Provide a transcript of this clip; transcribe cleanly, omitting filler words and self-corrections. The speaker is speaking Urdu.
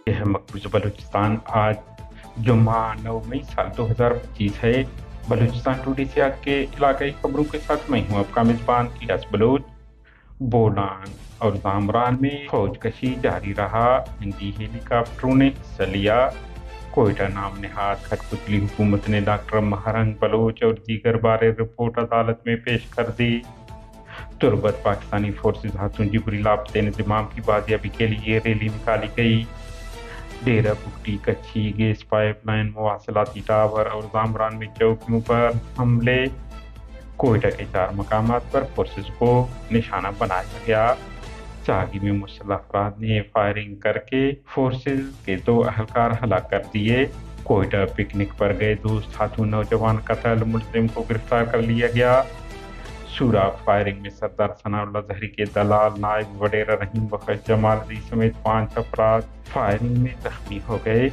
یہ ہے مقبوضہ بلوچستان۔ آج جمعہ 9 مئی سال 2025 ہے۔ بلوچستان ٹوڈے سے آج کے علاقائی خبروں کے ساتھ میں ہوں آپ کا میزبان الیاس بلوچ۔ بولان اور زامران میں فوج کشی جاری رہا، ہندی ہیلی کاپٹروں نے حصہ لیا۔ کوئٹہ نام نہاد کھٹپتلی حکومت نے ڈاکٹر مہرنگ بلوچ اور دیگر بارے رپورٹ عدالت میں پیش کر دی۔ تربت پاکستانی فورسز ہاتھوں جبری لاپتے انضمام کی بازیابی کے لیے ریلی نکالی گئی۔ ڈیرہ بگٹی کچھی گیس پائپ لائن، مواصلاتی ٹاور اور زامران میں چوکیوں پر حملے۔ کوئٹہ کے 4 مقامات پر فورسز کو نشانہ بنایا گیا۔ چاگی میں مسلح افراد نے فائرنگ کر کے فورسز کے 2 اہلکار ہلاک کر دیے۔ کوئٹہ پکنک پر گئے دوست ہاتھوں نوجوان قتل، ملزم کو گرفتار کر لیا گیا۔ سوراخ فائرنگ میں سردار ثناء اللہ زہری کے دلال نائب وڈیرہ رحیم بخش جمال علی سمیت 5 افراد فائرنگ میں زخمی ہو گئے۔